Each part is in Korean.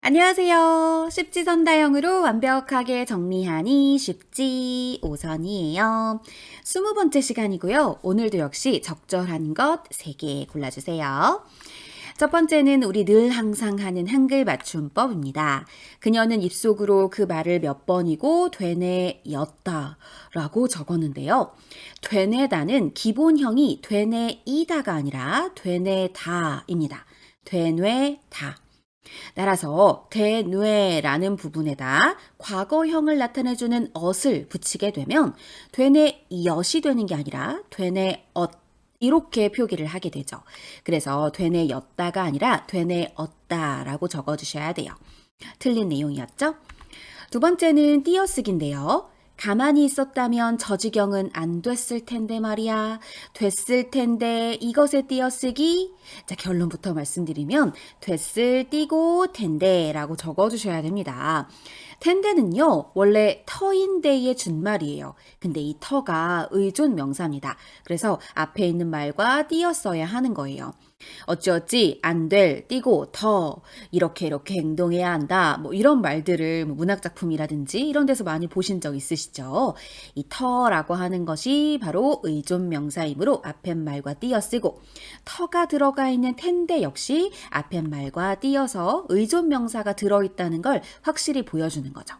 안녕하세요. 십지선다형으로 완벽하게 정리하니 쉽지 오선이에요. 20번째 시간이고요. 오늘도 역시 적절한 것 3개 골라주세요. 첫 번째는 우리 늘 항상 하는 한글 맞춤법입니다. 그녀는 입속으로 그 말을 몇 번이고 되뇌였다 라고 적었는데요. 되뇌다는 기본형이 되뇌이다가 아니라 되뇌다입니다. 되뇌다. 따라서 되뇌라는 부분에다 과거형을 나타내주는 엇을 붙이게 되면 되뇌엿이 되는 게 아니라 되뇌엇 이렇게 표기를 하게 되죠. 그래서 되뇌였다가 아니라 되뇌었다라고 적어주셔야 돼요. 틀린 내용이었죠? 두 번째는 띄어쓰기인데요. 가만히 있었다면 저지경은 안 됐을 텐데 말이야. 됐을 텐데 이것의 띄어쓰기. 자, 결론부터 말씀드리면 됐을 띄고 텐데라고 적어주셔야 됩니다. 텐데는요, 원래 터인데의 준말이에요. 근데 이 터가 의존 명사입니다. 그래서 앞에 있는 말과 띄었어야 하는 거예요. 어찌어찌 안 될, 띄고 더 이렇게 행동해야 한다. 뭐 이런 말들을 문학작품이라든지 이런 데서 많이 보신 적 있으시죠? 이 터라고 하는 것이 바로 의존 명사이므로 앞에 말과 띄어쓰고 터가 들어가 있는 텐데 역시 앞에 말과 띄어서 의존 명사가 들어있다는 걸 확실히 보여주는 거죠.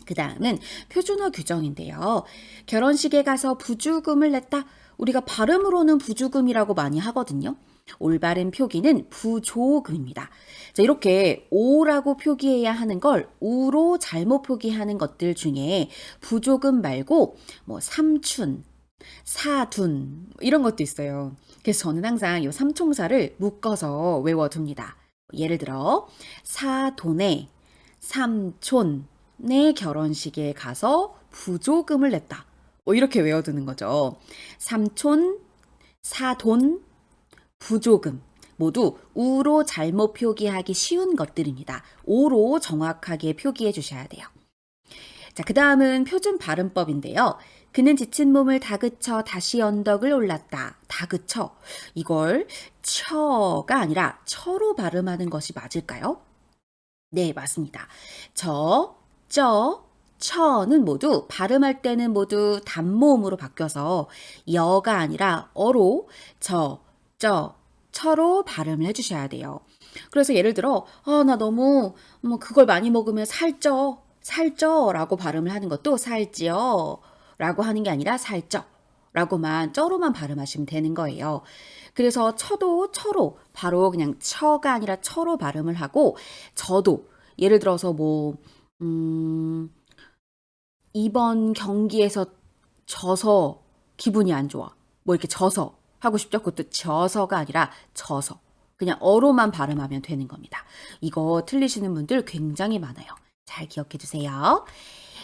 그 다음은 표준어 규정인데요. 결혼식에 가서 부주금을 냈다. 우리가 발음으로는 부주금이라고 많이 하거든요. 올바른 표기는 부조금입니다. 자, 이렇게 오라고 표기해야 하는 걸 우로 잘못 표기하는 것들 중에 부조금 말고 뭐 삼춘, 사둔 이런 것도 있어요. 그래서 저는 항상 이 삼총사를 묶어서 외워둡니다. 예를 들어 사돈의 삼촌의 결혼식에 가서 부조금을 냈다. 이렇게 외워두는 거죠. 삼촌, 사돈, 부조금 모두 우로 잘못 표기하기 쉬운 것들입니다. 오로 정확하게 표기해 주셔야 돼요. 자, 그 다음은 표준 발음법인데요. 그는 지친 몸을 다그쳐 다시 언덕을 올랐다. 다그쳐. 이걸 처가 아니라 처로 발음하는 것이 맞을까요? 네, 맞습니다. 처는 모두 발음할 때는 모두 단모음으로 바뀌어서 여가 아니라 어로 처로 발음을 해주셔야 돼요. 그래서 예를 들어 나 너무 그걸 많이 먹으면 살쪄라고 발음을 하는 것도 살찌요 라고 하는 게 아니라 살쪄라고만 쪄로만 발음하시면 되는 거예요. 그래서 처도 처로 바로 그냥 처가 아니라 처로 발음을 하고 저도 예를 들어서 이번 경기에서 져서 기분이 안 좋아. 이렇게 져서 하고 싶죠? 그것도 져서가 아니라 져서. 그냥 어로만 발음하면 되는 겁니다. 이거 틀리시는 분들 굉장히 많아요. 잘 기억해 주세요.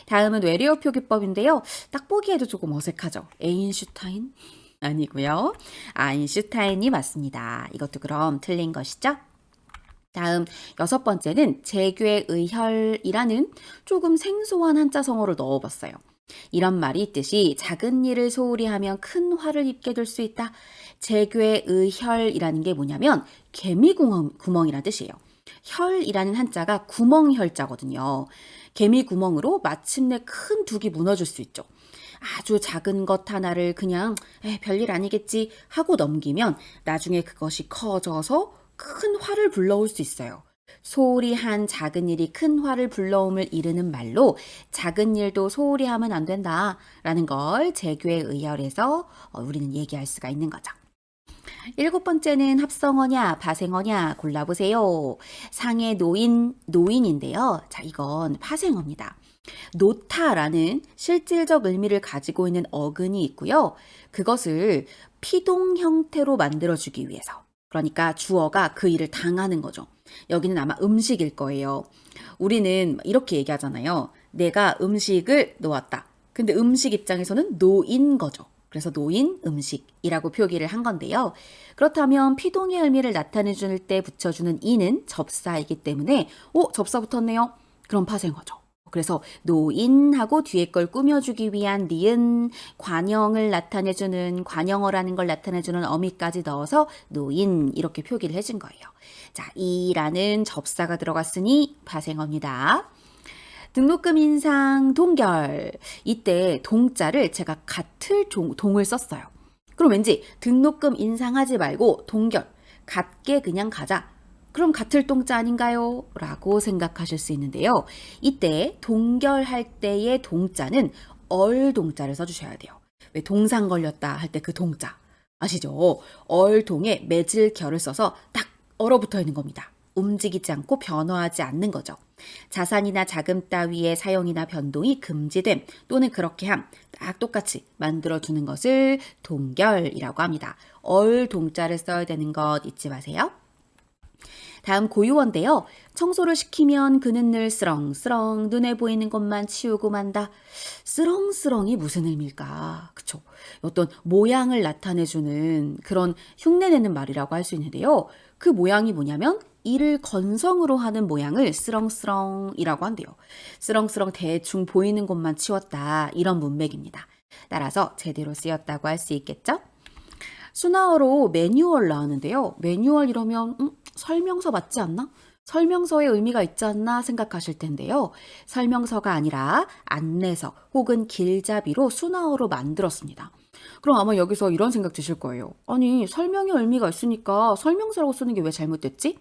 다음은 외래어 표기법인데요. 딱 보기에도 조금 어색하죠? 에인슈타인? 아니고요. 아인슈타인이 맞습니다. 이것도 그럼 틀린 것이죠? 다음 6번째는 재괴의혈이라는 조금 생소한 한자성어를 넣어봤어요. 이런 말이 있듯이 작은 일을 소홀히 하면 큰 화를 입게 될 수 있다. 재괴의혈이라는 게 뭐냐면 개미구멍이라는 뜻이에요. 혈이라는 한자가 구멍혈자거든요. 개미구멍으로 마침내 큰 둑이 무너질 수 있죠. 아주 작은 것 하나를 그냥 별일 아니겠지 하고 넘기면 나중에 그것이 커져서 큰 화를 불러올 수 있어요. 소홀히 한 작은 일이 큰 화를 불러옴을 이르는 말로 작은 일도 소홀히 하면 안 된다라는 걸 재괴의열에서 우리는 얘기할 수가 있는 거죠. 7번째는 합성어냐 파생어냐 골라보세요. 상해 노인인데요. 자, 이건 파생어입니다. 놓다라는 실질적 의미를 가지고 있는 어근이 있고요. 그것을 피동 형태로 만들어주기 위해서. 그러니까 주어가 그 일을 당하는 거죠. 여기는 아마 음식일 거예요. 우리는 이렇게 얘기하잖아요. 내가 음식을 놓았다. 근데 음식 입장에서는 놓인 거죠. 그래서 놓인 음식이라고 표기를 한 건데요. 그렇다면 피동의 의미를 나타내 줄 때 붙여주는 이는 접사이기 때문에 접사 붙었네요. 그럼 파생어죠. 그래서 노인하고 뒤에 걸 꾸며주기 위한 니은, 관형을 나타내주는, 관형어라는 걸 나타내주는 어미까지 넣어서 노인 이렇게 표기를 해준 거예요. 자, 이라는 접사가 들어갔으니 파생어입니다. 등록금 인상 동결. 이때 동자를 제가 같을 동을 썼어요. 그럼 왠지 등록금 인상하지 말고 동결, 같게 그냥 가자. 그럼 같을 동자 아닌가요? 라고 생각하실 수 있는데요. 이때 동결할 때의 동자는 얼동자를 써주셔야 돼요. 왜 동상 걸렸다 할 때 그 동자 아시죠? 얼동에 맺을 결을 써서 딱 얼어붙어 있는 겁니다. 움직이지 않고 변화하지 않는 거죠. 자산이나 자금 따위의 사용이나 변동이 금지됨 또는 그렇게 함, 딱 똑같이 만들어주는 것을 동결이라고 합니다. 얼동자를 써야 되는 것 잊지 마세요. 다음 고유어인데요. 청소를 시키면 그는 늘 쓰렁쓰렁 눈에 보이는 것만 치우고 만다. 쓰렁쓰렁이 무슨 의미일까? 그쵸? 어떤 모양을 나타내주는 그런 흉내내는 말이라고 할 수 있는데요. 그 모양이 뭐냐면 이를 건성으로 하는 모양을 쓰렁쓰렁이라고 한대요. 쓰렁쓰렁 대충 보이는 것만 치웠다. 이런 문맥입니다. 따라서 제대로 쓰였다고 할 수 있겠죠? 순화어로 매뉴얼 나왔는데요. 매뉴얼 이러면 설명서 맞지 않나? 설명서의 의미가 있지 않나 생각하실 텐데요. 설명서가 아니라 안내서 혹은 길잡이로 순화어로 만들었습니다. 그럼 아마 여기서 이런 생각 드실 거예요. 아니, 설명의 의미가 있으니까 설명서라고 쓰는 게 왜 잘못됐지?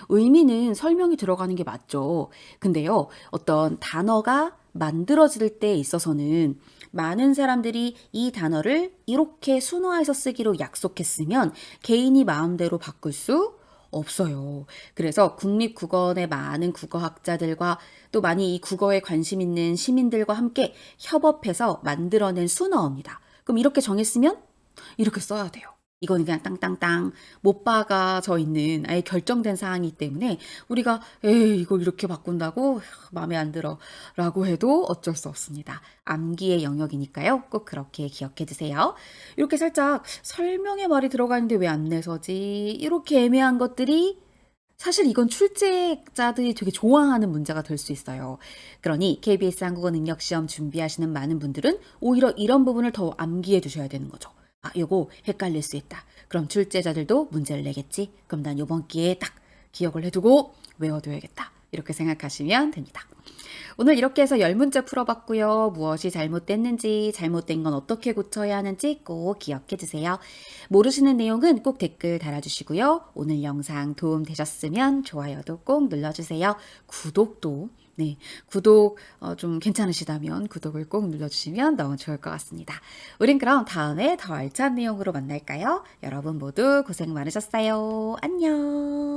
의미는 설명이 들어가는 게 맞죠. 근데요, 어떤 단어가 만들어질 때 있어서는 많은 사람들이 이 단어를 이렇게 순화해서 쓰기로 약속했으면 개인이 마음대로 바꿀 수 없어요. 그래서 국립국어원의 많은 국어학자들과 또 많이 이 국어에 관심 있는 시민들과 함께 협업해서 만들어낸 순어입니다. 그럼 이렇게 정했으면 이렇게 써야 돼요. 이거는 그냥 땅땅땅 못 박아져 있는 아예 결정된 사항이기 때문에 우리가 에이 이걸 이렇게 바꾼다고 마음에 안 들어 라고 해도 어쩔 수 없습니다. 암기의 영역이니까요. 꼭 그렇게 기억해 두세요. 이렇게 살짝 설명의 말이 들어가 있는데 왜 안내서지? 이렇게 애매한 것들이 사실 이건 출제자들이 되게 좋아하는 문제가 될 수 있어요. 그러니 KBS 한국어 능력시험 준비하시는 많은 분들은 오히려 이런 부분을 더 암기해 두셔야 되는 거죠. 아, 요거 헷갈릴 수 있다. 그럼 출제자들도 문제를 내겠지. 그럼 난 요번 기회에 딱 기억을 해두고 외워둬야겠다. 이렇게 생각하시면 됩니다. 오늘 이렇게 해서 10문제 풀어봤고요. 무엇이 잘못됐는지, 잘못된 건 어떻게 고쳐야 하는지 꼭 기억해 주세요. 모르시는 내용은 꼭 댓글 달아주시고요. 오늘 영상 도움 되셨으면 좋아요도 꼭 눌러주세요. 구독도 구독 좀 괜찮으시다면 구독을 꼭 눌러주시면 너무 좋을 것 같습니다. 우린 그럼 다음에 더 알찬 내용으로 만날까요? 여러분 모두 고생 많으셨어요. 안녕.